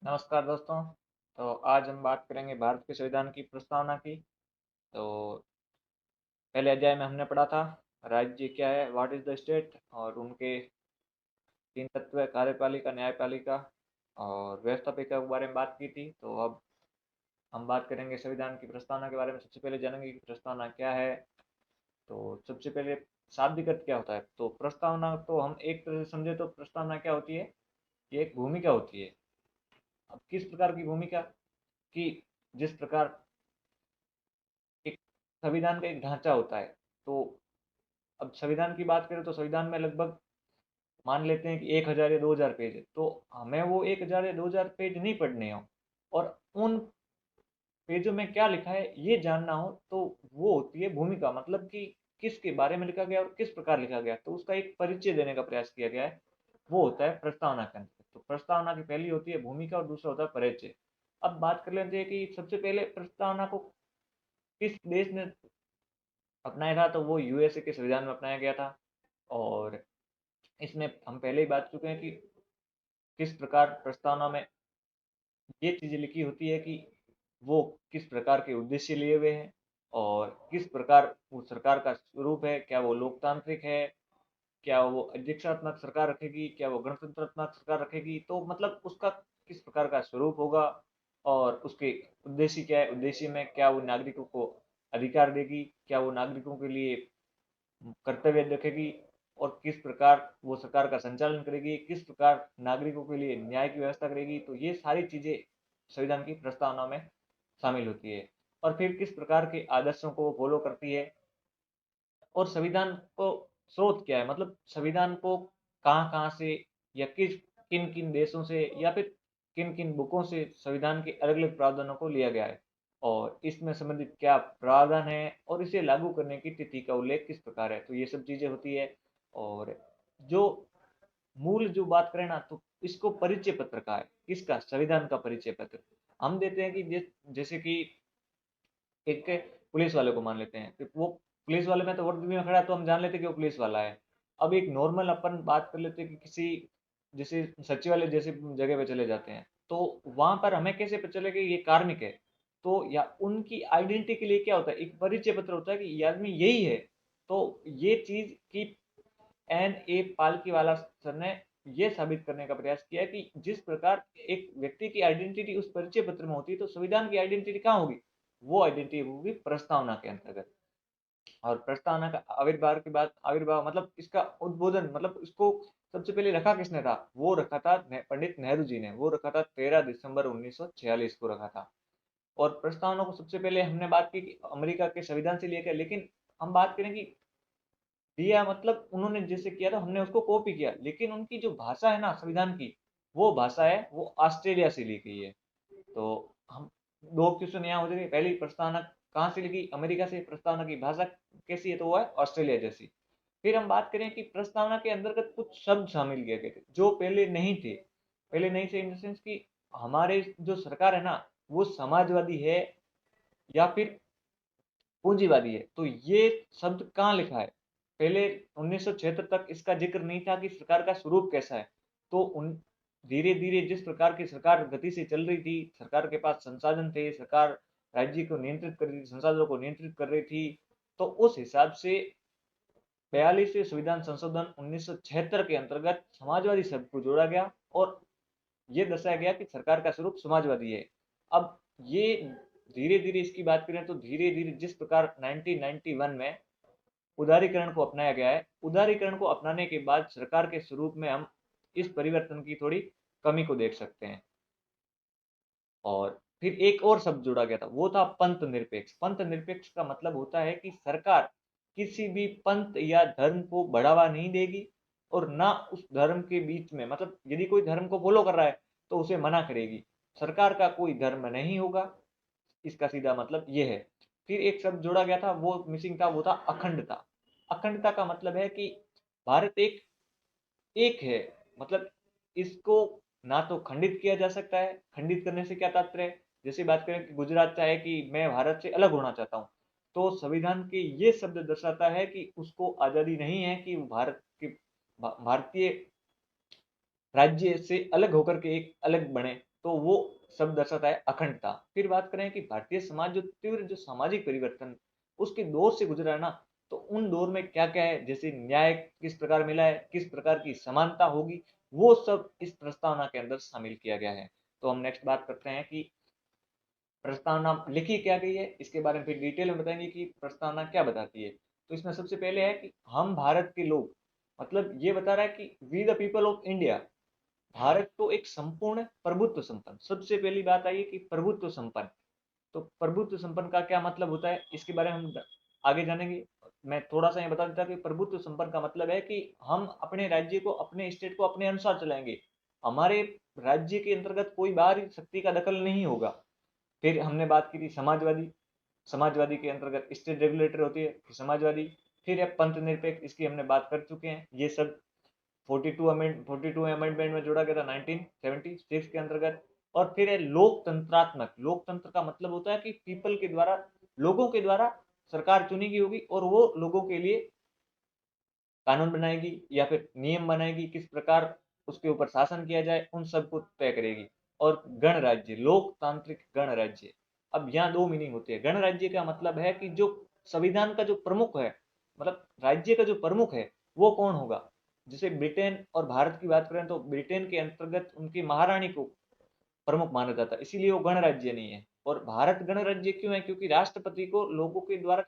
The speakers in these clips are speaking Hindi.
नमस्कार दोस्तों। तो आज हम बात करेंगे भारत के संविधान की प्रस्तावना की। तो पहले अध्याय में हमने पढ़ा था राज्य क्या है, व्हाट इज द स्टेट, और उनके तीन तत्व कार्यपालिका, न्यायपालिका और व्यवस्थापिका के बारे में बात की थी। तो अब हम बात करेंगे संविधान की प्रस्तावना के बारे में। सबसे पहले जानेंगे कि प्रस्तावना क्या है। तो सबसे पहले शाब्दिक अर्थ क्या होता है। तो प्रस्तावना तो हम एक तरह से समझे तो प्रस्तावना क्या होती है, ये एक भूमिका होती है। अब किस प्रकार की भूमिका, कि जिस प्रकार एक संविधान का एक ढांचा होता है। तो अब संविधान की बात करें तो संविधान में लगभग मान लेते हैं कि 1000 या 2000 पेज है। तो हमें वो 1000 या 2000 पेज नहीं पढ़ने हो और उन पेजों में क्या लिखा है ये जानना हो, तो वो होती है भूमिका। मतलब कि किसके बारे में लिखा गया और किस प्रकार लिखा गया, तो उसका एक परिचय देने का प्रयास किया गया है। वो होता है प्रस्तावना के अंदर। तो प्रस्तावना की पहली होती है भूमिका और दूसरा होता है परिचय। अब बात कर लेते हैं कि सबसे पहले प्रस्तावना को किस देश ने अपनाया था। तो वो यूएसए के संविधान में अपनाया गया था। और इसमें हम पहले ही बात चुके हैं कि किस प्रकार प्रस्तावना में ये चीजें लिखी होती है कि वो किस प्रकार के उद्देश्य लिए हुए हैं और किस प्रकार वो सरकार का स्वरूप है। क्या वो लोकतांत्रिक है, क्या वो अध्यक्षात्मक सरकार रखेगी, क्या वो गणतंत्रात्मक सरकार रखेगी। तो मतलब उसका किस प्रकार का स्वरूप होगा और उसके उद्देश्य क्या है। उद्देश्य में क्या वो नागरिकों को अधिकार देगी, क्या वो नागरिकों के लिए कर्तव्य रखेगी, और किस प्रकार वो सरकार का संचालन करेगी, किस प्रकार नागरिकों के लिए न्याय की व्यवस्था करेगी। तो ये सारी चीजें संविधान की प्रस्तावना में शामिल होती है। और फिर किस प्रकार के आदर्शों को वो फॉलो करती है, और संविधान को स्रोत क्या है। मतलब संविधान को कहाँ कहाँ से या किस किन किन देशों से या फिर किन किन बुकों से संविधान के अलग अलग प्रावधानों को लिया गया है, और इसमें संबंधित क्या प्रावधान है, और इसे लागू करने की तिथि का उल्लेख किस प्रकार है। तो ये सब चीजें होती है। और जो मूल जो बात करें ना, तो इसको परिचय पत्र का है। किसका, संविधान का परिचय पत्र हम देते हैं कि जैसे कि एक पुलिस वाले को मान लेते हैं, तो वो पुलिस वाले में तो वर्दी में खड़ा है तो हम जान लेते हैं कि वो पुलिस वाला है। अब एक नॉर्मल अपन बात कर लेते हैं कि किसी जैसे सचिवालय जैसी जगह पे चले जाते हैं, तो वहां पर हमें कैसे पता चलेगा कि ये कार्मिक है। तो या उनकी आइडेंटिटी के लिए क्या होता है, एक परिचय पत्र होता है कि ये आदमी यही है। तो ये चीज की एन ए पालकी वाला सर ने ये साबित करने का प्रयास किया कि जिस प्रकार एक व्यक्ति की आइडेंटिटी उस परिचय पत्र में होती है, तो संविधान की आइडेंटिटी कहाँ होगी, वो आइडेंटिटी होगी प्रस्तावना के अंतर्गत। और प्रस्तावना का आविर्भाव के बाद, आविर्भाव मतलब इसका उद्बोधन, मतलब इसको सबसे पहले रखा किसने था, वो रखा था पंडित नेहरू जी ने। वो रखा था 13 दिसंबर 1946 को रखा था। और प्रस्तावना को सबसे पहले हमने बात की कि अमेरिका के संविधान से लिया गया, लेकिन हम बात करें कि दिया मतलब उन्होंने जैसे किया था हमने उसको कॉपी किया, लेकिन उनकी जो भाषा है ना संविधान की, वो भाषा है वो ऑस्ट्रेलिया से ली गई है। तो हम दो क्वेश्चन यहाँ हो जाएंगे। पहली, प्रस्तावना कहाँ से लिखी, अमेरिका से। प्रस्तावना की भाषा कैसी है, तो वो है ऑस्ट्रेलिया जैसी। फिर हम बात करें कि प्रस्तावना के अंतर्गत कुछ शब्द शामिल किए गए थे जो पहले नहीं थे। पहले नहीं थे इन द सेंस कि हमारे जो सरकार है ना, वो समाजवादी है या फिर पूंजीवादी है। तो ये शब्द कहाँ लिखा है, पहले 1976 तक इसका जिक्र नहीं था कि सरकार का स्वरूप कैसा है। तो उन धीरे धीरे जिस प्रकार की सरकार गति से चल रही थी, सरकार के पास संसाधन थे, सरकार राज्य को नियंत्रित कर रही थी, संसाधनों को नियंत्रित कर रही थी, तो उस हिसाब से 42वें संविधान संशोधन 1976 के अंतर्गत समाजवादी शब्द को जोड़ा गया और ये दर्शाया गया कि सरकार का स्वरूप समाजवादी है। अब ये धीरे धीरे इसकी बात करें तो धीरे धीरे जिस प्रकार 1991 में उदारीकरण को अपनाया गया है, उदारीकरण को अपनाने के बाद सरकार के स्वरूप में हम इस परिवर्तन की थोड़ी कमी को देख सकते हैं। और फिर एक और शब्द जोड़ा गया था, वो था पंथ निरपेक्ष। पंथ निरपेक्ष का मतलब होता है कि सरकार किसी भी पंथ या धर्म को बढ़ावा नहीं देगी और ना उस धर्म के बीच में, मतलब यदि कोई धर्म को फॉलो कर रहा है तो उसे मना करेगी। सरकार का कोई धर्म नहीं होगा, इसका सीधा मतलब ये है। फिर एक शब्द जोड़ा गया था, वो मिसिंग था, वो था अखंडता। अखंडता का मतलब है कि भारत एक एक है। मतलब इसको ना तो खंडित किया जा सकता है। खंडित करने से क्या तात्पर्य है, जैसे बात करें कि गुजरात चाहे कि मैं भारत से अलग होना चाहता हूँ, तो संविधान के ये शब्द दर्शाता है कि उसको आजादी नहीं है कि वो भारत के भारतीय राज्य से अलग होकर के एक अलग बने। तो वो शब्द दर्शाता है अखंडता। फिर बात करें कि भारतीय समाज जो तीव्र जो सामाजिक परिवर्तन उसके दौर से गुजरा है ना, तो उन दौर में क्या क्या है, जैसे न्याय किस प्रकार मिला है, किस प्रकार की समानता होगी, वो सब इस प्रस्तावना के अंदर शामिल किया गया है। तो हम नेक्स्ट बात करते हैं कि प्रस्तावना लिखी क्या गई है, इसके बारे में फिर डिटेल में बताएंगे कि प्रस्तावना क्या बताती है। तो इसमें सबसे पहले है कि हम भारत के लोग, मतलब ये बता रहा है कि we the people of India, भारत को एक संपूर्ण प्रभुत्व संपन्न, सबसे पहली बात आई है कि प्रभुत्व संपन्न। तो प्रभुत्व संपन्न का क्या मतलब होता है, इसके बारे में हम आगे जानेंगे। मैं थोड़ा सा ये बता देता कि प्रभुत्व संपन्न का मतलब है कि हम अपने राज्य को, अपने स्टेट को अपने अनुसार चलाएंगे, हमारे राज्य के अंतर्गत कोई बाहरी शक्ति का दखल नहीं होगा। फिर हमने बात की थी समाजवादी, समाजवादी के अंतर्गत स्टेट रेगुलेटर होती है समाजवादी। फिर है पंथ निरपेक्ष, इसकी हमने बात कर चुके हैं, ये सब 42 अमेंडमेंट में जोड़ा गया था 1976 के अंतर्गत। और फिर है लोकतंत्रात्मक, लोकतंत्र का मतलब होता है कि पीपल के द्वारा, लोगों के द्वारा सरकार चुनी गई होगी और वो लोगों के लिए कानून बनाएगी या फिर नियम बनाएगी, किस प्रकार उसके ऊपर शासन किया जाए उन सबको तय करेगी। और गणराज्य, लोकतांत्रिक गणराज्य, अब यहाँ दो मीनिंग होती है। गणराज्य का मतलब है कि जो संविधान का जो प्रमुख है, मतलब राज्य का जो प्रमुख है वो कौन होगा। जैसे ब्रिटेन और भारत की बात करें तो ब्रिटेन के अंतर्गत उनकी महारानी को प्रमुख माना जाता है, इसीलिए वो गणराज्य नहीं है। और भारत गणराज्य क्यों है, क्योंकि राष्ट्रपति को लोगों के द्वारा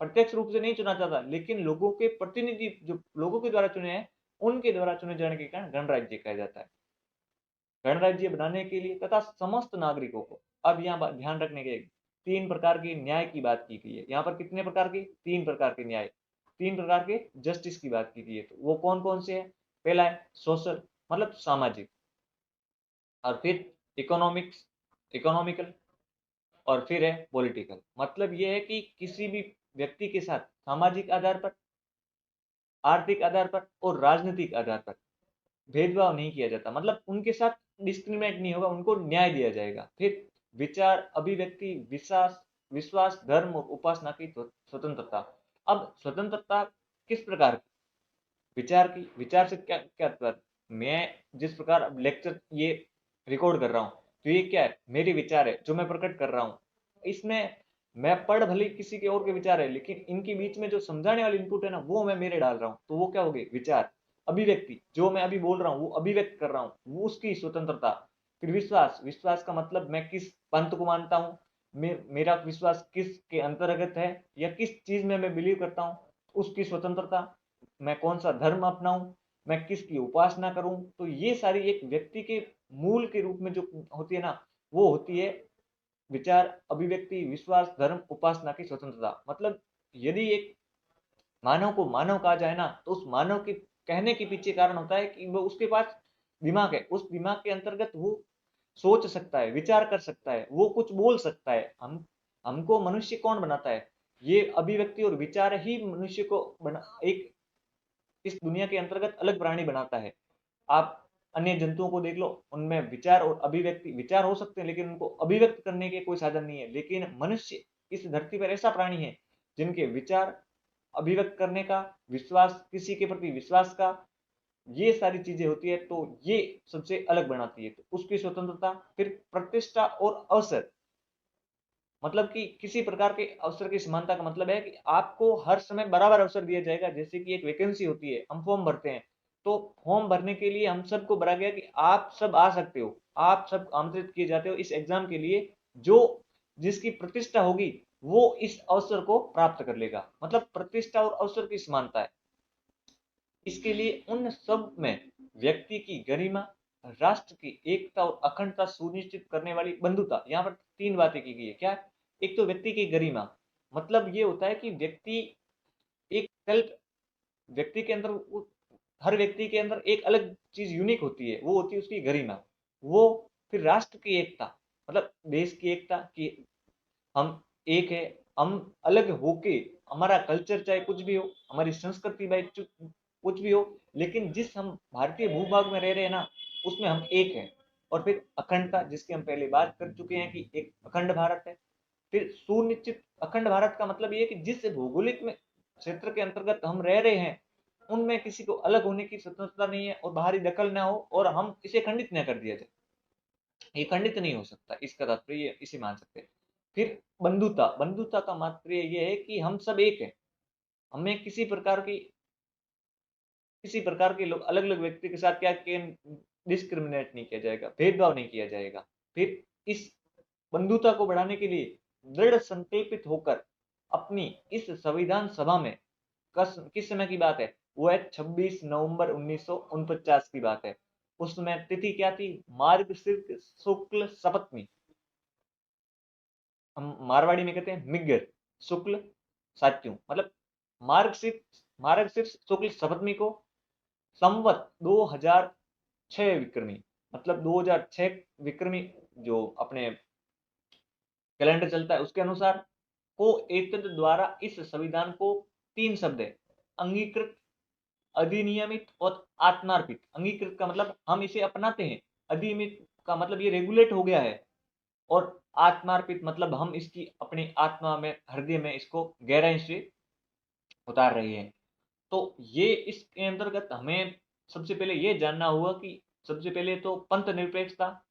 प्रत्यक्ष रूप से नहीं चुना जाता, लेकिन लोगों के प्रतिनिधि जो लोगों के द्वारा चुने हैं उनके द्वारा चुने जाने के कारण गणराज्य कहा जाता है। गणराज्य बनाने के लिए तथा समस्त नागरिकों को, अब यहाँ ध्यान रखने के तीन प्रकार के न्याय की बात की गई है। यहाँ पर कितने प्रकार के, तीन प्रकार के न्याय, तीन प्रकार के जस्टिस की बात की गई है। तो वो कौन कौन से हैं, पहला है सोशल, मतलब सामाजिक। और फिर इकोनॉमिक्स, इकोनॉमिकल। और फिर है पॉलिटिकल, मतलब ये है कि किसी भी व्यक्ति के साथ सामाजिक आधार पर, आर्थिक आधार पर और राजनीतिक आधार पर भेदभाव नहीं किया जाता, मतलब उनके साथ डिस्क्रिमिनेट नहीं होगा, उनको न्याय दिया जाएगा। फिर विचार, अभिव्यक्ति, विश्वास, विश्वास, धर्म और उपासना की स्वतंत्रता। अब स्वतंत्रता किस प्रकार की, विचार की, विचार से क्या क्या तात्पर्य, मैं जिस प्रकार अब लेक्चर ये रिकॉर्ड कर रहा हूँ, तो ये क्या है, मेरे विचार है जो मैं प्रकट कर रहा हूँ। इसमें मैं पढ़ भले किसी के और के विचार है, लेकिन इनके बीच में जो समझाने वाली इनपुट है ना, वो मैं मेरे डाल रहा हूँ, तो वो क्या हो गए विचार। अभिव्यक्ति, जो मैं अभी बोल रहा हूँ वो अभिव्यक्त कर रहा हूँ, वो उसकी स्वतंत्रता। फिर विश्वास, विश्वास का मतलब मैं किस पंथ को मानता हूँ, मेरा विश्वास किस के अंतर्गत है या किस चीज में मैं बिलीव करता हूँ, उसकी स्वतंत्रता। मैं कौन सा धर्म अपनाऊं, मैं किसकी उपासना करूं, तो ये सारी एक व्यक्ति के मूल के रूप में जो होती है ना, वो होती है विचार, अभिव्यक्ति, विश्वास, धर्म, उपासना की स्वतंत्रता। मतलब यदि एक मानव को मानव कहा जाए ना, तो उस मानव के कहने के पीछे कारण होता है कि वो उसके पास दिमाग है, उस दिमाग के अंतर्गत वो सोच सकता है, विचार कर सकता है, वो कुछ बोल सकता है। हमको मनुष्य कौन बनाता है, ये अभिव्यक्ति और विचार ही मनुष्य को बना, एक इस दुनिया के अंतर्गत अलग प्राणी बनाता है। आप अन्य जंतुओं को देख लो, उनमें विचार और अभिव्यक्ति, विचार हो सकते हैं लेकिन उनको अभिव्यक्त करने के कोई साधन नहीं है। लेकिन मनुष्य इस धरती पर ऐसा प्राणी है जिनके विचार अभिव्यक्त करने का, विश्वास, किसी के प्रति विश्वास का, ये सारी चीजें होती है, तो ये सबसे अलग बनाती है, तो उसकी स्वतंत्रता। फिर प्रतिष्ठा और अवसर, मतलब कि किसी प्रकार के अवसर की समानता का मतलब है कि आपको हर समय बराबर अवसर दिया जाएगा। जैसे कि एक वैकेंसी होती है, हम फॉर्म भरते हैं, तो फॉर्म भरने के लिए हम सबको भरा गया कि आप सब आ सकते हो, आप सब आमंत्रित किए जाते हो इस एग्जाम के लिए, जो जिसकी प्रतिष्ठा होगी वो इस अवसर को प्राप्त कर लेगा, मतलब प्रतिष्ठा और अवसर की समानता है। इसके लिए उन सब में व्यक्ति की गरिमा, राष्ट्र की एकता और अखंडता सुनिश्चित करने वाली बंधुता, यहाँ पर तीन बातें की गई है। क्या, एक तो व्यक्ति की गरिमा, मतलब ये होता है कि व्यक्ति एक सेल्फ, व्यक्ति के अंदर हर व्यक्ति के अंदर एक अलग चीज यूनिक होती है, वो होती है उसकी गरिमा। वो फिर राष्ट्र की एकता, मतलब देश की एकता की हम एक है, हम अलग होके, हमारा कल्चर चाहे कुछ भी हो, हमारी संस्कृति भाई कुछ भी हो, लेकिन जिस हम भारतीय भूभाग में रह रहे हैं ना, उसमें हम एक हैं। और फिर अखंडता, जिसकी हम पहले बात कर चुके हैं कि एक अखंड भारत है। फिर सुनिश्चित, अखंड भारत का मतलब ये है कि जिस भौगोलिक में क्षेत्र के अंतर्गत हम रह रहे हैं, उनमें किसी को अलग होने की स्वतंत्रता नहीं है और बाहरी दखल ना हो और हम इसे खंडित न कर दिया जाए। ये खंडित नहीं हो सकता, इसका तात्पर्य इसे मान सकते हैं। फिर बंधुता, बंधुता का तात्पर्य ये है कि हम सब एक हैं, हमें किसी प्रकार के लोग अलग अलग व्यक्ति के साथ क्या डिस्क्रिमिनेट नहीं किया जाएगा, भेदभाव नहीं किया जाएगा। फिर इस बंधुता को बढ़ाने के लिए दृढ़ संकल्पित होकर अपनी इस संविधान सभा में किस समय की बात है, वो है 26 नवंबर 1949 की बात है। उस समय तिथि क्या थी, मार्गशीर्ष शुक्ल सप्तमी, हम मारवाड़ी में कहते हैं मिग्र शुक्ल सात्यों, मतलब मार्गशीर्ष शुक्ल सप्तमी को संवत 2006 विक्रमी, मतलब 2006 विक्रमी जो अपने कैलेंडर चलता है उसके अनुसार को एकत्र द्वारा इस संविधान को 3 शब्द है, अंगीकृत, अधिनियमित और आत्मार्पित। अंगीकृत का मतलब हम इसे अपनाते हैं, अधिनियमित का मतलब ये रेगुलेट हो गया है, और आत्मार्पित मतलब हम इसकी अपनी आत्मा में, हृदय में इसको गहराई से उतार रहे हैं। तो ये इसके अंतर्गत हमें सबसे पहले ये जानना होगा कि सबसे पहले तो पंथ निरपेक्षता,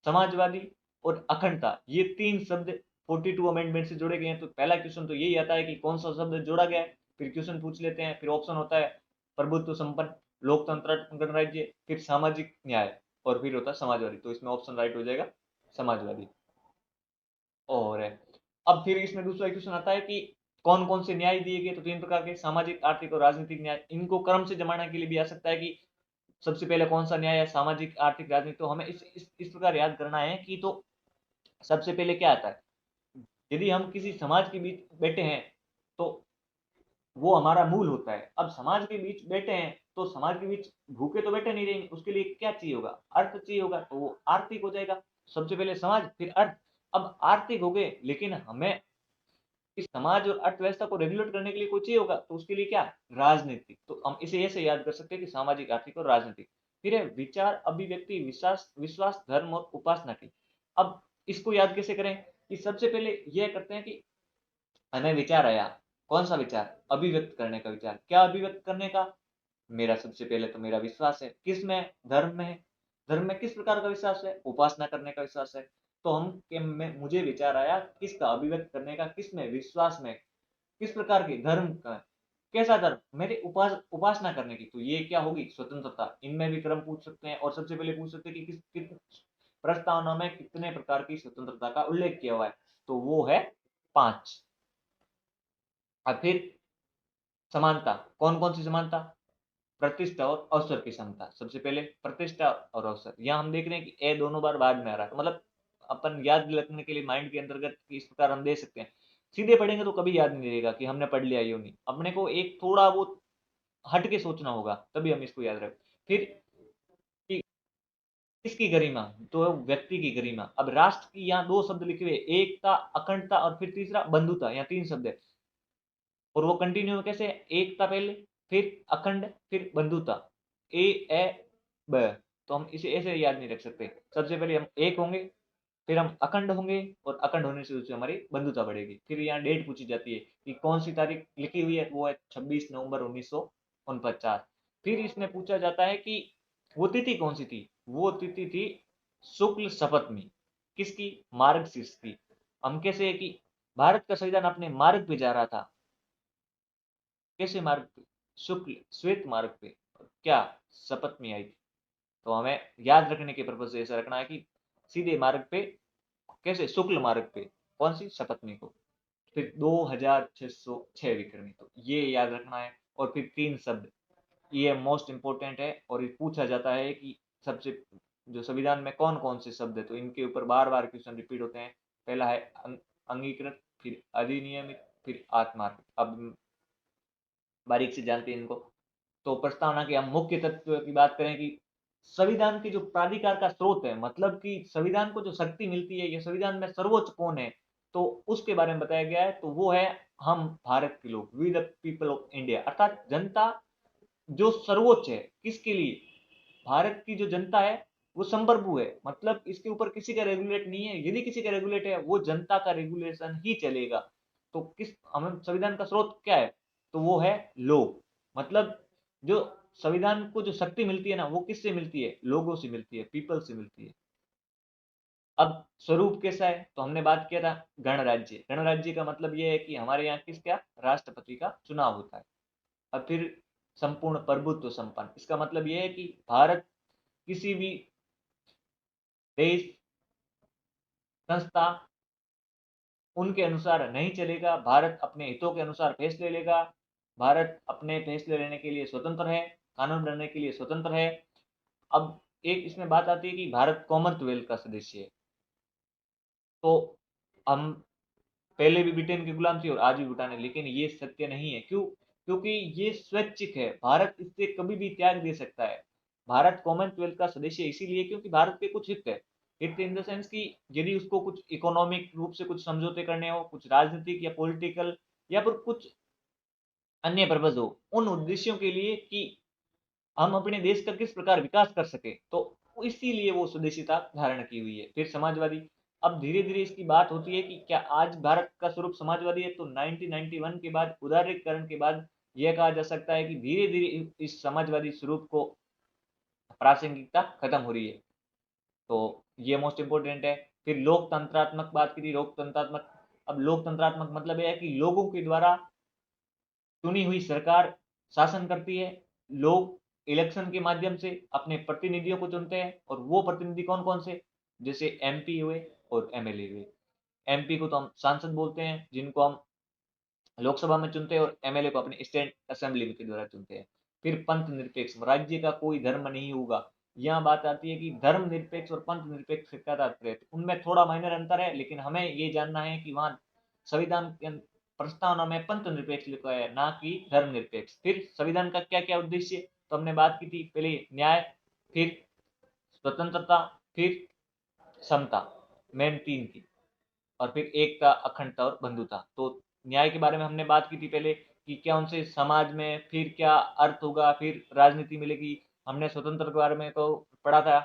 समाजवादी और अखंडता, ये 3 शब्द 42 अमेंडमेंट से जोड़े गए हैं। तो पहला क्वेश्चन तो यही आता है कि कौन सा शब्द जोड़ा गया है, फिर क्वेश्चन पूछ लेते हैं, फिर ऑप्शन होता है प्रभुत्व संपन्न, लोकतंत्र, गणराज्य, फिर सामाजिक न्याय, और फिर होता है समाजवादी। तो इसमें ऑप्शन राइट हो जाएगा समाजवादी। और अब फिर इसमें दूसरा क्वेश्चन आता है कि कौन कौन से न्याय दिए गए, तो 3 प्रकार के, सामाजिक, आर्थिक और राजनीतिक न्याय। इनको क्रम से जमाने के लिए भी आ सकता है कि सबसे पहले कौन सा न्याय है, सामाजिक, आर्थिक, राजनीतिक। तो हमें इस प्रकार याद करना है कि तो सबसे पहले क्या आता है, यदि हम किसी समाज के बीच बैठे हैं तो वो हमारा मूल होता है। अब समाज के बीच बैठे हैं तो समाज के बीच भूखे तो बैठे नहीं रहेंगे, उसके लिए क्या चाहिए होगा, अर्थ चाहिए होगा, तो वो आर्थिक हो जाएगा। सबसे पहले समाज फिर अर्थ। अब आर्थिक हो गए, लेकिन हमें इस समाज और अर्थव्यवस्था को रेगुलेट करने के लिए कोई चाहिए होगा, तो उसके लिए क्या, राजनीतिक। तो हम इसे ऐसे याद कर सकते हैं कि सामाजिक, आर्थिक और राजनीतिक। फिर है विचार, अभिव्यक्ति, विश्वास, विश्वास, धर्म और उपासना की। अब इसको याद कैसे करें, कि सबसे पहले यह करते हैं कि हमें विचार आया, कौन सा विचार, अभिव्यक्त करने का विचार। क्या अभिव्यक्त करने का, मेरा सबसे पहले तो मेरा विश्वास है, किस में, धर्म में है। धर्म में किस प्रकार का विश्वास है, उपासना करने का विश्वास है। तो मुझे विचार आया किसका, अभिव्यक्त करने का, किस में, विश्वास में, किस प्रकार के, धर्म का। कैसा धर्म, मेरे उपासना करने की। तो ये क्या होगी, स्वतंत्रता। इनमें भी क्रम पूछ सकते हैं, और सबसे पहले पूछ सकते हैं कि प्रस्तावना में कितने प्रकार की स्वतंत्रता का उल्लेख किया हुआ है, तो वो है 5। और फिर समानता, कौन कौन सी समानता, प्रतिष्ठा और अवसर की क्षमता। सबसे पहले प्रतिष्ठा और अवसर, यहाँ हम देख रहे हैं कि ए दोनों बार बाद में आ रहा है, तो मतलब अपन याद रखने के लिए माइंड के अंतर्गत इस प्रकार हम दे सकते हैं। सीधे पढ़ेंगे तो कभी याद नहीं रहेगा कि हमने पढ़ लिया यो नहीं, अपने को एक थोड़ा वो हट के सोचना होगा, तभी हम इसको याद रखें। फिर किसकी गरिमा, तो व्यक्ति की गरिमा। अब राष्ट्र की यहाँ 2 शब्द लिखे हुए, एकता, अखंडता, और फिर तीसरा बंधुता, यहाँ 3 शब्द है। और वो कंटिन्यू कैसे, एकता पहले, फिर अखंड, फिर बंधुता, ए ब। तो हम इसे ऐसे याद नहीं रख सकते। सबसे पहले हम एक होंगे, फिर हम अखंड होंगे, और अखंड होने से उससे हमारी बंधुता बढ़ेगी। फिर यहाँ डेट पूछी जाती है कि कौन सी तारीख लिखी हुई है, वो है 26 नवंबर 1949। फिर इसमें पूछा जाता है कि वो तिथि कौन सी थी, वो तिथि थी शुक्ल सप्तमी। किसकी, मार्गशीर्ष की। हम कैसे है कि भारत का संविधान अपने मार्ग पे जा रहा था, कैसे मार्ग पे, शुक्ल श्वेत मार्ग पे। क्या, शपथ में आई थी। तो हमें याद रखने के पर्पज से ऐसा रखना है कि सीधे मार्ग पे, कैसे, शुक्ल मार्ग पे, कौन सी, शपथमी को। फिर 2606 विक्रमी, तो ये याद रखना है। और फिर 3 शब्द, ये मोस्ट इंपोर्टेंट है, और ये पूछा जाता है कि सबसे, जो संविधान में कौन कौन से शब्द है, तो इनके ऊपर बार बार क्वेश्चन रिपीट होते हैं। पहला है अंगीकृत, फिर अधिनियमित, फिर आत्मार्पित। अब बारीक से जानते हैं इनको। तो प्रस्तावना के हम मुख्य तत्व की बात करें कि संविधान की जो प्राधिकार का स्रोत है, मतलब कि संविधान को जो शक्ति मिलती है, ये संविधान में सर्वोच्च कौन है, तो उसके बारे में बताया गया है। तो वो है हम भारत के लोग, we the people of India, अर्थात जनता जो सर्वोच्च है। किसके लिए, भारत की जो जनता है वो संप्रभु है, मतलब इसके ऊपर किसी का रेगुलेट नहीं है। यदि किसी का रेगुलेट है, वो जनता का रेगुलेशन ही चलेगा। तो किस, हम संविधान का स्रोत क्या है, तो वो है लोग। मतलब जो संविधान को जो शक्ति मिलती है ना, वो किससे मिलती है, लोगों से मिलती है, पीपल से मिलती है। अब स्वरूप कैसा है, तो हमने बात किया था गणराज्य। गणराज्य का मतलब ये है कि हमारे यहाँ किस क्या राष्ट्रपति का चुनाव होता है। अब फिर संपूर्ण प्रभुत्व संपन्न, इसका मतलब ये है कि भारत किसी भी देश, संस्था, उनके अनुसार नहीं चलेगा। भारत अपने हितों के अनुसार फैसले लेगा। भारत अपने फैसले लेने के लिए स्वतंत्र है, कानून बनाने के लिए स्वतंत्र है। अब एक इसमें बात आती है कि भारत कॉमनवेल्थ का सदस्य है, तो हम पहले भी ब्रिटेन की गुलाम थी और आज भी भूटान है, लेकिन ये सत्य नहीं है। क्यों? क्योंकि ये स्वैच्छिक है, भारत इससे कभी भी त्याग दे सकता है। भारत कॉमनवेल्थ का सदस्य इसीलिए क्योंकि भारत के कुछ हित है। हित इन द सेंस कि यदि उसको कुछ इकोनॉमिक रूप से कुछ समझौते करने हो, कुछ राजनीतिक या पॉलिटिकल या फिर कुछ अन्य पर्पज हो, उन उद्देश्यों के लिए कि हम अपने देश का किस प्रकार विकास कर सके, तो इसीलिए वो स्वदेशीता धारण की हुई है। फिर समाजवादी, अब धीरे धीरे इसकी बात होती है कि क्या आज भारत का स्वरूप समाजवादी है, तो 1991 के बाद उदारीकरण के बाद यह कहा जा सकता है कि धीरे धीरे इस समाजवादी स्वरूप को प्रासंगिकता खत्म हो रही है। तो ये मोस्ट इंपोर्टेंट है। फिर लोकतंत्रात्मक बात की थी, लोकतंत्रात्मक, अब लोकतंत्रात्मक मतलब यह है कि लोगों के द्वारा चुनी हुई सरकार शासन करती है। लोग इलेक्शन के माध्यम से अपने प्रतिनिधियों को चुनते हैं, और वो प्रतिनिधि कौन कौन से, जैसे एमपी हुए और एमएलए हुए। एमपी को तो हम सांसद बोलते हैं, जिनको हम लोकसभा में चुनते हैं, और एमएलए को अपने स्टेट असेंबली के द्वारा चुनते हैं। फिर पंथ निरपेक्ष, राज्य का कोई धर्म नहीं होगा। यहाँ बात आती है कि धर्म निरपेक्ष और पंथ निरपेक्ष से क्या तात्पर्य है, उनमें थोड़ा माइनर अंतर है, लेकिन हमें ये जानना है कि वहाँ संविधान के प्रस्तावना में पंथ निरपेक्ष लिखा है, ना कि धर्म निरपेक्ष। फिर संविधान का क्या क्या उद्देश्य, तो हमने बात की थी पहले न्याय, फिर स्वतंत्रता, फिर समता, मेन तीन थी, और फिर एकता, अखंडता और बंधुता। तो न्याय के बारे में हमने बात की थी पहले कि क्या उनसे समाज में फिर क्या अर्थ होगा, फिर राजनीति मिलेगी। हमने स्वतंत्र के बारे में तो पढ़ा था,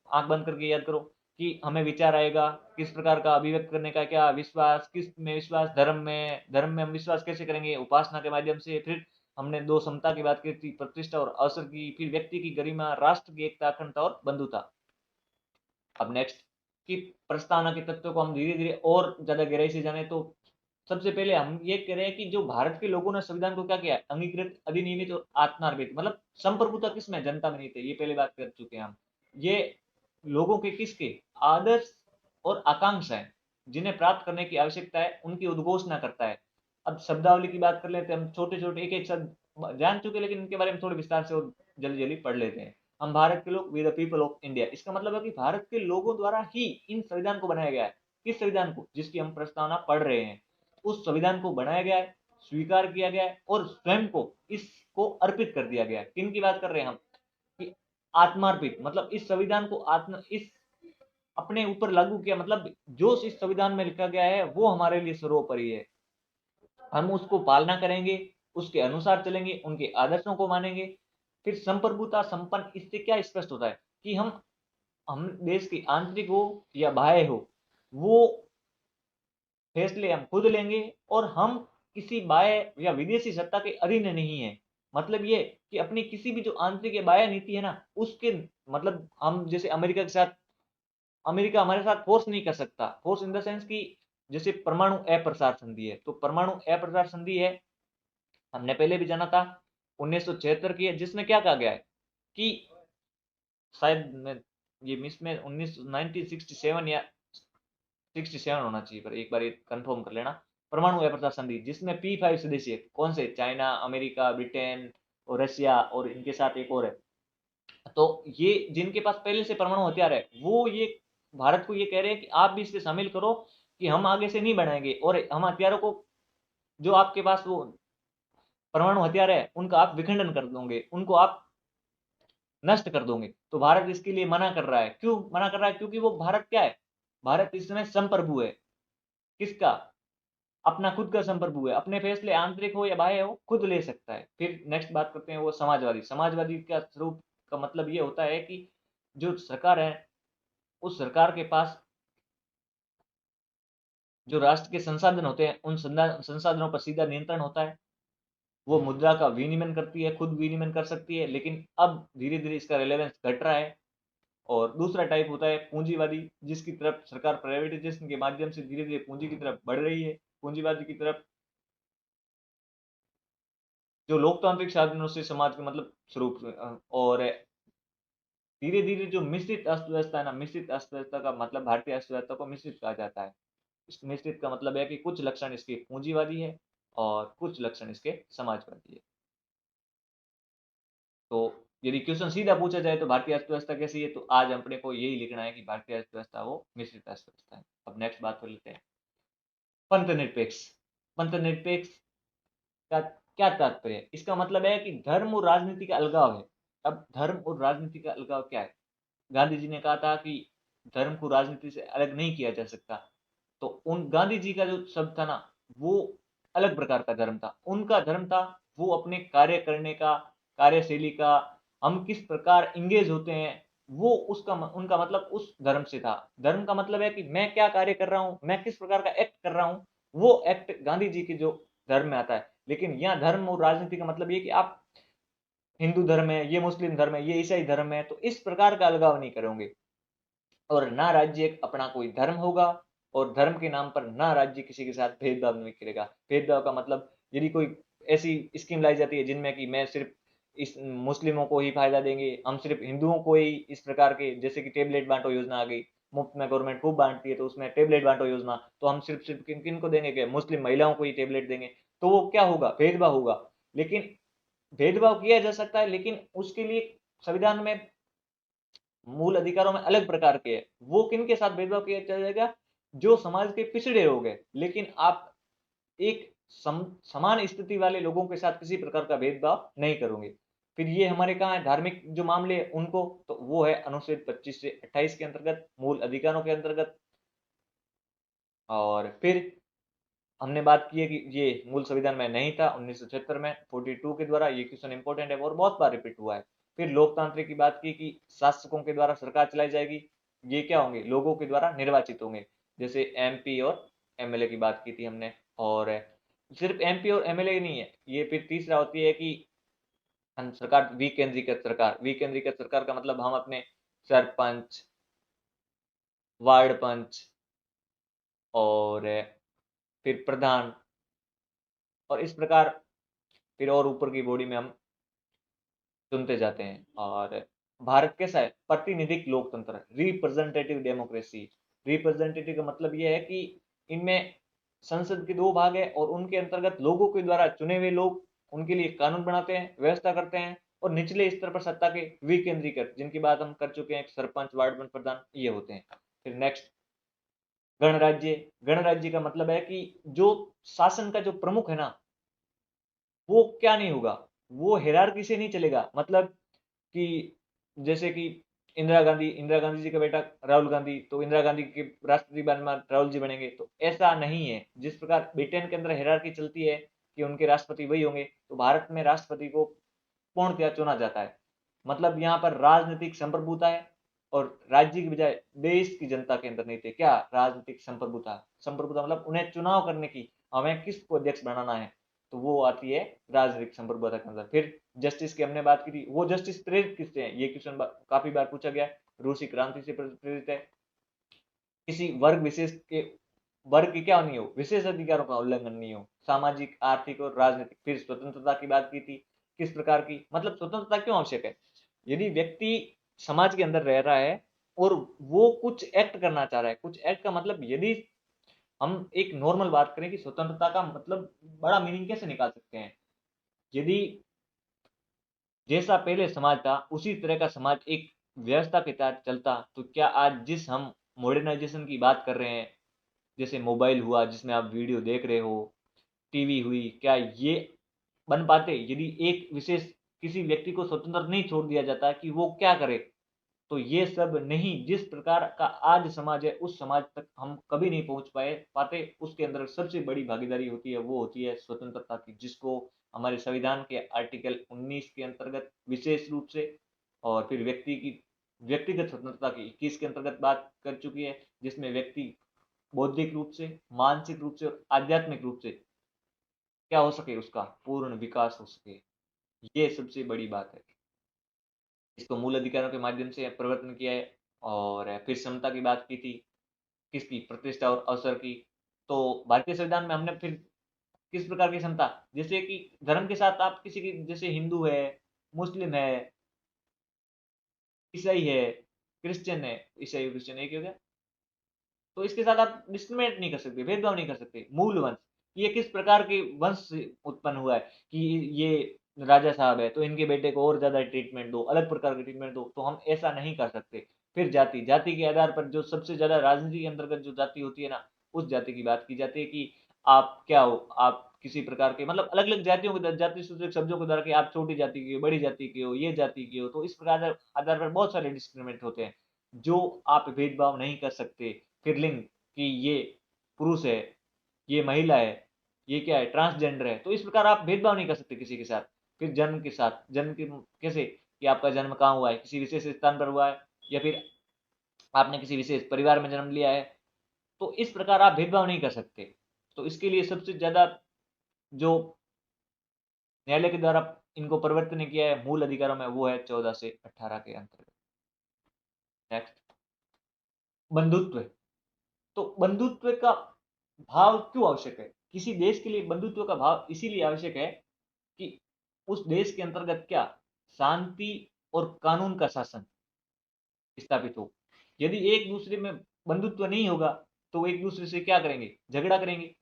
आंख बंद करके याद करो, कि हमें विचार आएगा किस प्रकार का अभिव्यक्त करने का, क्या विश्वास, किस में विश्वास, धर्म में हम विश्वास कैसे करेंगे, उपासना के माध्यम से। फिर हमने दो समता की बात की थी, प्रतिष्ठा और अवसर की, फिर व्यक्ति की गरिमा, राष्ट्र की एकता, अखंडता और बंधुता। अब नेक्स्ट की प्रस्तावना के तत्वों को हम धीरे धीरे और ज्यादा गहराई से जाने, तो सबसे पहले हम ये कह रहे हैं कि जो भारत के लोगों ने संविधान को क्या किया, अंगीकृत, अधिनियमित और आत्मार्पित, मतलब संप्रभुता किसमें, जनता में नहीं थे, ये पहले बात कर चुके हैं हम। ये लोगों के किसके आदर्श और आकांक्षाएं, जिन्हें प्राप्त करने की आवश्यकता है, उनकी उद्घोषणा करता है। अब शब्दावली की बात कर लेते हैं हम, छोटे छोटे एक एक शब्द जान चुके, लेकिन इनके बारे में थोड़े विस्तार से और जल्दी जल्दी पढ़ लेते हैं। हम भारत के लोग, we the people of India, इसका मतलब है कि भारत के लोगों द्वारा ही इन संविधान को बनाया गया है। किस संविधान को, जिसकी हम प्रस्तावना पढ़ रहे हैं, उस संविधान को बनाया गया है, स्वीकार किया गया है, और स्वयं को इसको अर्पित कर दिया गया है। किन की बात कर रहे हैं हम, कि आत्मार्पित, मतलब इस संविधान को आत्म इस अपने ऊपर लागू किया, मतलब जो इस संविधान में लिखा गया है वो हमारे लिए सर्वोपरि है। हम उसको पालना करेंगे, उसके अनुसार चलेंगे, उनके आदर्शों को मानेंगे। फिर संप्रभुता संपन्न, इससे क्या स्पष्ट होता है कि हम देश की आंतरिक हो या बाह्य हो, वो फैसले हम खुद लेंगे, और हम किसी बाह्य या विदेशी सत्ता के अधीन नहीं है। मतलब ये कि अपनी किसी भी जो आंतरिक या बाह्य नीति है ना, उसके, मतलब हम जैसे अमेरिका के साथ, अमेरिका हमारे साथ फोर्स नहीं कर सकता। फोर्स इन द सेंस कि जैसे परमाणु अप्रसार संधि है, तो परमाणु अप्रसार संधि है, हमने पहले भी जाना था, 1976 की है, जिसमें क्या कहा गया है कि शायद ये मिस में 1967 या 67 होना चाहिए, पर एक बार ये कंफर्म कर लेना। परमाणु अप्रसार संधि, जिसमें P5 सदस्य है, कौन से, चाइना, अमेरिका, ब्रिटेन और रशिया, और इनके साथ एक और है। तो ये जिनके पास पहले से परमाणु हथियार है, वो ये भारत को ये कह रहे हैं कि आप भी इससे शामिल करो, कि हम आगे से नहीं बढ़ाएंगे, और हम हथियारों को, जो आपके पास वो परमाणु हथियार है, उनका आप विखंडन कर दोगे, उनको आप नष्ट कर दोगे। तो भारत इसके लिए मना कर रहा है। क्यों मना कर रहा है? क्योंकि वो भारत क्या है, भारत इस समय संप्रभु है। किसका? अपना खुद का संप्रभु है, अपने फैसले आंतरिक हो या बाह्य हो खुद ले सकता है। फिर नेक्स्ट बात करते हैं वो समाजवादी। समाजवादी का स्वरूप का मतलब ये होता है कि जो सरकार है, उस सरकार के पास जो राष्ट्र के संसाधन होते हैं, उन संसाधनों पर सीधा नियंत्रण होता है। वो मुद्रा का विनिमय करती है, खुद विनिमय कर सकती है, लेकिन अब धीरे धीरे इसका रिलेवेंस घट रहा है। और दूसरा टाइप होता है पूंजीवादी, जिसकी तरफ सरकार प्राइवेटाइजेशन के माध्यम से धीरे धीरे पूंजी की तरफ बढ़ रही है, पूंजीवादी की तरफ, जो लोकतांत्रिक साधनों से समाज के मतलब स्वरूप और धीरे धीरे जो मिश्रित अर्थव्यवस्था है ना, मिश्रित अर्थव्यवस्था का मतलब भारतीय अर्थव्यवस्था को मिश्रित कहा जाता है। इस मिश्रित का मतलब है कि कुछ लक्षण इसके पूंजीवादी है और कुछ लक्षण इसके समाजवादी है। तो यदि क्वेश्चन सीधा पूछा जाए तो भारतीय अर्थव्यवस्था कैसी है, तो आज अपने को यही लिखना है कि भारतीय अर्थव्यवस्था वो मिश्रित अर्थव्यवस्था है। अब नेक्स्ट बात कर लेते हैं पंथ निरपेक्ष। पंथ निरपेक्ष का क्या तात्पर्य है? इसका मतलब है कि धर्म और राजनीति का अलगाव है। अब धर्म और राजनीति का अलगाव क्या है? गांधी जी ने कहा था कि धर्म को राजनीति से अलग नहीं किया जा सकता। तो उन गांधी जी का जो शब्द था ना, वो अलग प्रकार का धर्म था। उनका धर्म था वो अपने कार्य करने का, कार्यशैली का, हम किस प्रकार इंगेज होते हैं, वो उसका उनका मतलब उस धर्म से था। धर्म का मतलब है कि मैं क्या कार्य कर रहा हूँ, मैं किस प्रकार का एक्ट कर रहा हूँ, वो एक्ट गांधी जी के जो धर्म में आता है। लेकिन यहाँ धर्म और राजनीति का मतलब ये कि आप हिंदू धर्म है, ये मुस्लिम धर्म है, ये ईसाई धर्म है, तो इस प्रकार का अलगाव नहीं करोगे। और ना राज्य अपना कोई धर्म होगा, और धर्म के नाम पर ना राज्य किसी के साथ भेदभाव नहीं करेगा। भेदभाव का मतलब यदि कोई ऐसी स्कीम लाई जाती है जिनमें कि मैं सिर्फ इस मुस्लिमों को ही फायदा देंगे, हम सिर्फ हिंदुओं को ही इस प्रकार के, जैसे कि टेबलेट बांटो योजना आ गई, मुफ्त में गवर्नमेंट खूब बांटती है, तो उसमें टेबलेट बांटो योजना, तो हम सिर्फ सिर्फ किन किन को देंगे, क्या मुस्लिम महिलाओं को ही टेबलेट देंगे, तो वो क्या होगा, भेदभाव होगा। लेकिन भेदभाव किया जा सकता है, लेकिन उसके लिए संविधान में मूल अधिकारों में अलग प्रकार के है। वो किन के साथ भेदभाव किया जाएगा? जो समाज के पिछड़े हो गए। लेकिन आप एक समान स्थिति वाले लोगों के साथ किसी प्रकार का भेदभाव नहीं करोगे। फिर ये हमारे कहाँ है, धार्मिक जो मामले है उनको, तो वो है अनुच्छेद 25 से 28 के अंतर्गत, मूल अधिकारों के अंतर्गत। और फिर हमने बात की है कि ये मूल संविधान में नहीं था 1976 में 42 के द्वारा। ये क्वेश्चन इंपॉर्टेंट है और बहुत बार रिपीट हुआ है। फिर लोकतांत्रिक की बात की कि शासकों के द्वारा सरकार चलाई जाएगी। ये क्या होंगे? लोगों के द्वारा निर्वाचित होंगे। जैसे एमपी और एमएलए की बात की थी हमने। और सिर्फ एमपी और एमएलए नहीं है ये, फिर तीसरा होती है कि हम सरकार विकेंद्रीकृत सरकार। विकेंद्रीकृत सरकार का मतलब हम अपने सरपंच, वार्ड पंच और फिर प्रधान, और इस प्रकार फिर और ऊपर की बॉडी में हम चुनते जाते हैं। और भारत कैसा है? प्रतिनिधिक लोकतंत्र, रिप्रेजेंटेटिव डेमोक्रेसी। रिप्रेजेंटेटिव का मतलब यह है कि इनमें संसद के दो भाग है और उनके अंतर्गत लोगों के द्वारा चुने हुए लोग उनके लिए कानून बनाते हैं, व्यवस्था करते हैं। और निचले स्तर पर सत्ता के विकेंद्रीकृत, जिनकी बात हम कर चुके हैं, सरपंच, वार्ड प्रधान, ये होते हैं। फिर नेक्स्ट गणराज्य। गणराज्य का मतलब है कि जो शासन का जो प्रमुख है ना, वो क्या नहीं होगा, वो हिरार्की से नहीं चलेगा। मतलब कि जैसे कि इंदिरा गांधी जी का बेटा राहुल गांधी, तो इंदिरा गांधी के राष्ट्रपति बनना राहुल जी बनेंगे, तो ऐसा नहीं है। जिस प्रकार ब्रिटेन के अंदर हिरार्की चलती है कि उनके राष्ट्रपति वही होंगे, तो भारत में राष्ट्रपति को पूर्णतया चुना जाता है। मतलब यहाँ पर राजनीतिक संप्रभुता है, और राज्य की बजाय देश की जनता के अंदर नहीं थे। क्या? राजनीतिक संप्रभुता। संप्रभुता मतलब उन्हें चुनाव करने की, हमें किसको अध्यक्ष बनाना है, तो वो आती है राजनीतिक संप्रभुता के अंदर। फिर जस्टिस की हमने बात की थी, वो जस्टिस प्रेरित किससे है? ये क्वेश्चन काफी बार पूछा गया। रूसी क्रांति से प्रेरित है। किसी वर्ग विशेष के, वर्ग की क्या नहीं हो, विशेष अधिकारों का उल्लंघन नहीं हो, सामाजिक, आर्थिक और राजनीतिक। फिर स्वतंत्रता की बात की थी, किस प्रकार की, मतलब स्वतंत्रता क्यों आवश्यक है? यदि व्यक्ति समाज के अंदर रह रहा है और वो कुछ एक्ट करना चाह रहा है, कुछ एक्ट का मतलब, यदि हम एक नॉर्मल बात करें कि स्वतंत्रता का मतलब बड़ा मीनिंग कैसे निकाल सकते हैं, यदि जैसा पहले समाज था उसी तरह का समाज एक व्यवस्था के तहत चलता, तो क्या आज जिस हम मॉडर्नाइजेशन की बात कर रहे हैं, जैसे मोबाइल हुआ जिसमें आप वीडियो देख रहे हो, टीवी हुई, क्या ये बन पाते यदि एक विशेष किसी व्यक्ति को स्वतंत्र नहीं छोड़ दिया जाता कि वो क्या करे? तो ये सब नहीं, जिस प्रकार का आज समाज है उस समाज तक हम कभी नहीं पहुंच पाते। उसके अंदर सबसे बड़ी भागीदारी होती है, वो होती है स्वतंत्रता की, जिसको हमारे संविधान के आर्टिकल 19 के अंतर्गत विशेष रूप से, और फिर व्यक्तिगत स्वतंत्रता की 21 के अंतर्गत बात कर चुकी है, जिसमें व्यक्ति बौद्धिक रूप से, मानसिक रूप से और आध्यात्मिक रूप से क्या हो सके, उसका पूर्ण विकास हो सके। ये सबसे बड़ी बात है। इसको मूल अधिकारों के माध्यम से परिवर्तन किया है। और फिर समता की बात की थी, किसकी, प्रतिष्ठा और अवसर की। तो भारतीय संविधान में हमने फिर किस प्रकार की समता, जैसे कि धर्म के साथ आप किसी की, जैसे हिंदू है, मुस्लिम है, ईसाई है, क्रिश्चियन है, ईसाई क्रिश्चियन एक ही हो गया, तो इसके साथ आप डिस्क्रिमिनेट नहीं कर सकते, भेदभाव नहीं कर सकते। मूल वंश, ये किस प्रकार के वंश से उत्पन्न हुआ है, कि ये राजा साहब है तो इनके बेटे को और ज्यादा ट्रीटमेंट दो, अलग प्रकार की ट्रीटमेंट दो, तो हम ऐसा नहीं कर सकते। फिर जाति, जाति के आधार पर जो सबसे ज्यादा राजनीति के अंतर्गत जो जाति होती है ना, उस जाति की बात की जाती है कि आप क्या हो, आप किसी प्रकार के, मतलब अलग अलग जातियों के, जाति सूचक शब्दों के द्वारा कि आप छोटी जाति के हो, बड़ी जाति के हो, ये जाति के हो, तो इस प्रकार आधार पर बहुत सारे डिस्क्रिमिनेट होते हैं जो आप भेदभाव नहीं कर सकते। फिर लिंग, कि ये पुरुष है, ये महिला है, ये क्या है, ट्रांसजेंडर है, तो इस प्रकार आप भेदभाव नहीं कर सकते किसी के साथ। फिर जन्म के साथ, जन्म के कैसे, कि आपका जन्म कहाँ हुआ है, किसी विशेष स्थान पर हुआ है, या फिर आपने किसी विशेष परिवार में जन्म लिया है, तो इस प्रकार आप भेदभाव नहीं कर सकते। तो इसके लिए सबसे ज्यादा जो न्यायालय के द्वारा इनको परिवर्तन किया है मूल अधिकारों में, वो है 14 से 18 के अंतर्गत। नेक्स्ट, बंधुत्व। तो बंधुत्व का भाव क्यों आवश्यक है, किसी देश के लिए बंधुत्व का भाव इसीलिए आवश्यक है कि उस देश के अंतर्गत क्या, शांति और कानून का शासन स्थापित हो। यदि एक दूसरे में बंधुत्व नहीं होगा तो वो एक दूसरे से क्या करेंगे, झगड़ा करेंगे।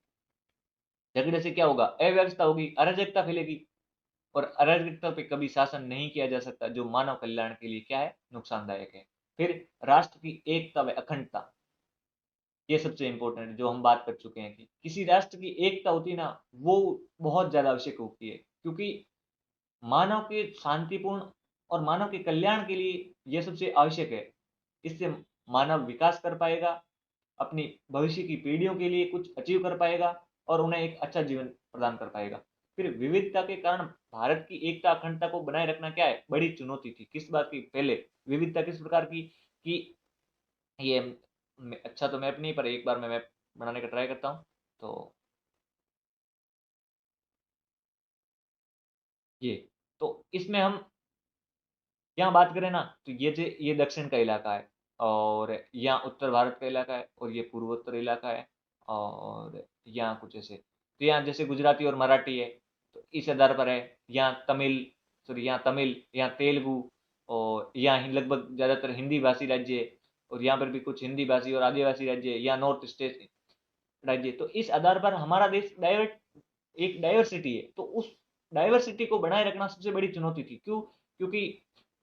झगड़े से क्या होगा, अव्यवस्था होगी, अराजकता फैलेगी, और अराजकता पे कभी शासन नहीं किया जा सकता, जो मानव कल्याण के लिए क्या है, नुकसानदायक है। फिर राष्ट्र की एकता व अखंडता, ये सबसे इंपॉर्टेंट है, जो हम बात कर चुके हैं कि किसी राष्ट्र की एकता होती है ना, वो बहुत ज्यादा आवश्यक होती है, क्योंकि मानव के शांतिपूर्ण और मानव के कल्याण के लिए यह सबसे आवश्यक है। इससे मानव विकास कर पाएगा, अपनी भविष्य की पीढ़ियों के लिए कुछ अचीव कर पाएगा, और उन्हें एक अच्छा जीवन प्रदान कर पाएगा। फिर विविधता के कारण भारत की एकता अखंडता को बनाए रखना क्या है, बड़ी चुनौती थी। किस बात की, पहले विविधता किस प्रकार की, कि ये अच्छा तो मैप नहीं, पर एक बार मैं मैप बनाने का ट्राई करता हूँ। तो ये, तो इसमें हम यहाँ बात करें ना, तो ये दक्षिण का इलाका है, और यहाँ उत्तर भारत का इलाका है, और ये पूर्वोत्तर इलाका है, और यहाँ कुछ ऐसे, तो यहाँ जैसे गुजराती और मराठी है, तो इस आधार पर है। यहाँ तमिल, सॉरी यहाँ तमिल, यहाँ तेलुगु, और यहाँ लगभग ज़्यादातर हिंदी भाषी राज्य है, और यहाँ पर भी कुछ हिंदी भाषी और आदिवासी राज्य है, यहाँ नॉर्थ स्टेट राज्य। तो इस आधार पर हमारा देश एक डाइवर्सिटी है, तो उस डाइवर्सिटी को बनाए रखना सबसे बड़ी चुनौती थी। क्यों, क्योंकि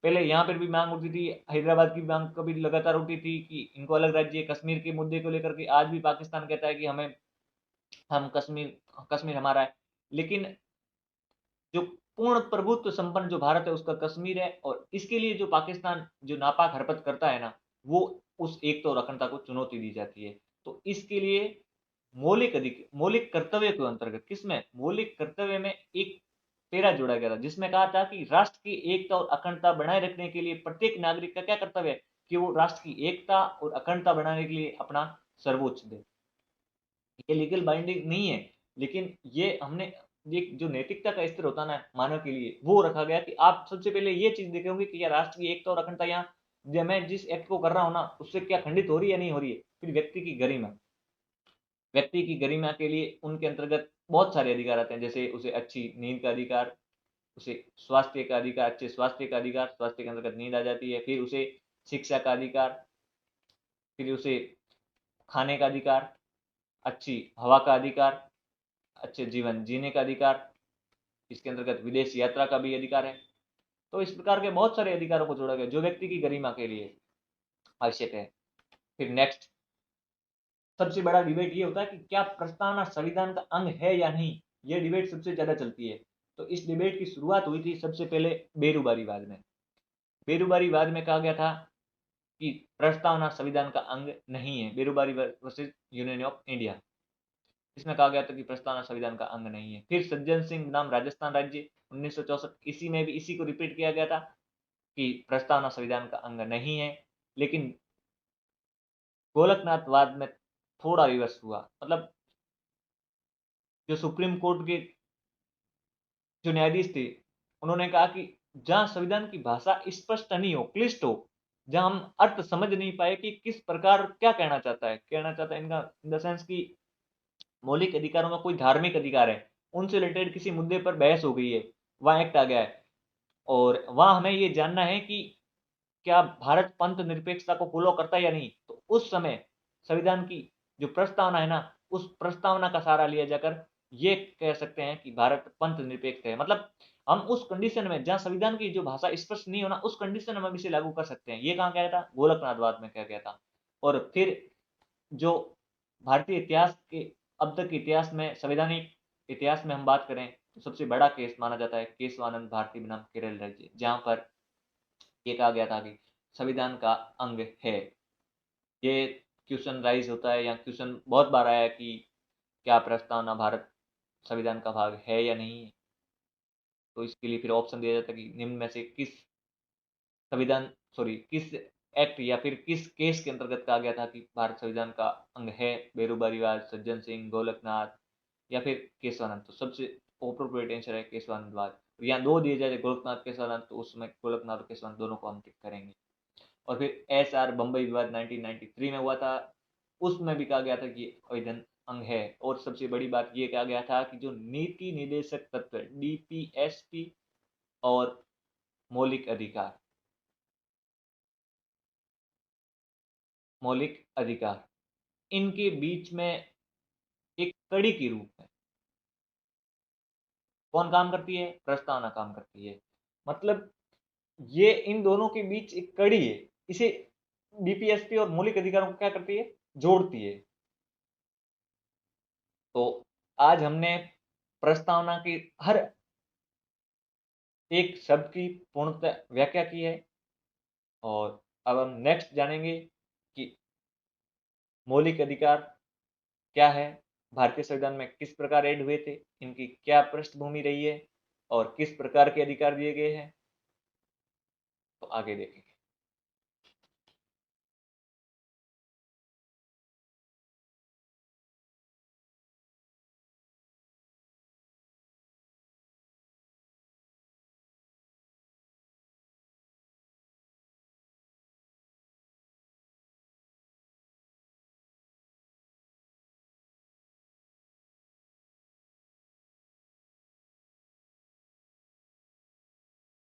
पहले यहाँ पर भी मांग उठी थी, हैदराबाद की मांग कभी लगातार उठी थी कि इनको अलग राज्य, कश्मीर के मुद्दे को लेकर के आज भी पाकिस्तान कहता है कि हम कश्मीर, कश्मीर हमारा है। लेकिन जो पूर्ण प्रभुत्व संपन्न जो भारत है उसका कश्मीर है, और इसके लिए जो पाकिस्तान जो नापाक हरकत करता है ना, वो उस एकता और अखंडता को चुनौती दी जाती है। तो इसके लिए मौलिक कर्तव्य के अंतर्गत, किसमें, मौलिक कर्तव्य में एक पेरा जोड़ा गया था, जिसमें कहा था कि राष्ट्र की एकता और अखंडता बनाए रखने के लिए प्रत्येक नागरिक का क्या कर्तव्य है, कि वो राष्ट्र की एकता और अखंडता बनाने के लिए अपना सर्वोच्च दे। ये लीगल बाइंडिंग नहीं है, लेकिन ये हमने, ये जो नैतिकता का स्तर होता है ना मानव के लिए, वो रखा गया कि आप सबसे पहले ये चीज देखेंगे कि यार राष्ट्र की एकता और अखंडता यहाँ, जब मैं जिस एक्ट को कर रहा हूँ ना, उससे क्या खंडित हो रही है या नहीं हो रही है। फिर व्यक्ति की गरिमा के लिए उनके अंतर्गत बहुत सारे अधिकार आते हैं, जैसे उसे अच्छी नींद का अधिकार, उसे स्वास्थ्य का अधिकार, अच्छे स्वास्थ्य का अधिकार, स्वास्थ्य के अंतर्गत नींद आ जाती है। फिर उसे शिक्षा का अधिकार, फिर उसे खाने का अधिकार, अच्छी हवा का अधिकार, अच्छे जीवन जीने का अधिकार, इसके अंतर्गत विदेश यात्रा का भी अधिकार है। तो इस प्रकार के बहुत सारे अधिकारों को जोड़ा गया जो व्यक्ति की गरिमा के लिए आवश्यक है। फिर नेक्स्ट, सबसे बड़ा डिबेट ये होता है कि क्या प्रस्तावना संविधान का अंग है या नहीं। ये डिबेट सबसे ज्यादा चलती है। तो इस डिबेट की शुरुआत हुई थी सबसे पहले बेरुबारीवाद में। बेरुबारीवाद में कहा गया था कि प्रस्तावना संविधान का अंग नहीं है, Berubari versus union of India. इसमें कहा गया था कि प्रस्तावना संविधान का अंग नहीं है। फिर सज्जन सिंह बनाम राजस्थान राज्य 1964, इसी में भी इसी को रिपीट किया गया था कि प्रस्तावना संविधान का अंग नहीं है। लेकिन गोलकनाथवाद में थोड़ा रिवर्स हुआ, मतलब जो सुप्रीम कोर्ट के जो न्यायाधीश थे, उन्होंने कहा कि जहां संविधान की भाषा स्पष्ट नहीं हो, क्लिष्ट हो, जहां हम अर्थ समझ नहीं पाए कि किस प्रकार क्या कहना चाहता है इनका, इन द सेंस की मौलिक अधिकारों में कोई धार्मिक अधिकार है, उनसे रिलेटेड किसी मुद्दे पर बहस हो गई है, वहां एक्ट आ गया है। और वहां हमें ये जानना है कि क्या भारत पंथ निरपेक्षता को फॉलो करता है या नहीं। तो उस समय संविधान की जो प्रस्तावना है ना, उस प्रस्तावना का सहारा लिया जाकर ये कह सकते हैं कि भारत पंथ निरपेक्ष है। मतलब हम उस कंडीशन में जहां संविधान की जो भाषा स्पष्ट नहीं होना, उस कंडीशन में हम इसे लागू कर सकते हैं। ये कहाँ गया था, गोलकनाथवाद में कहा गया था। और फिर जो भारतीय इतिहास के अब तक के इतिहास में, संवैधानिक इतिहास में हम बात करें तो सबसे बड़ा केस माना जाता है केशवानंद भारती बनाम केरल राज्य, जहां पर ये कहा गया था कि संविधान का अंग है। ये क्वेश्चन राइज होता है, या क्वेश्चन बहुत बार आया है कि क्या प्रस्तावना भारत संविधान का भाग है या नहीं है। तो इसके लिए फिर ऑप्शन दिया जाता है कि निम्न में से किस संविधान, सॉरी, किस एक्ट या फिर किस केस के अंतर्गत कहा गया था कि भारत संविधान का अंग है। बेरूबारीवाद, सज्जन सिंह, गोलकनाथ या फिर केशवानंद। तो सबसे अप्रोप्रिएट आंसर है केशवानंदवाद। यहाँ दो दिए जाए, गोलकनाथ केशवानंद, तो उसमें गोलकनाथ और केशवानंद दोनों को हम टिक करेंगे। और फिर एस आर बम्बई विवाद 1993 में हुआ था, उसमें भी कहा गया था कि संविधान अंग है। और सबसे बड़ी बात ये कहा गया था कि जो नीति निदेशक तत्व डीपीएसपी और मौलिक अधिकार, मौलिक अधिकार, इनके बीच में एक कड़ी के रूप में कौन काम करती है, प्रस्तावना काम करती है। मतलब ये इन दोनों के बीच एक कड़ी है, इसे डीपीएसपी और मौलिक अधिकारों को क्या करती है, जोड़ती है। तो आज हमने प्रस्तावना की हर एक शब्द की पूर्णतः व्याख्या की है। और अब हम नेक्स्ट जानेंगे कि मौलिक अधिकार क्या है, भारतीय संविधान में किस प्रकार ऐड हुए थे, इनकी क्या पृष्ठभूमि रही है और किस प्रकार के अधिकार दिए गए हैं। तो आगे देखेंगे।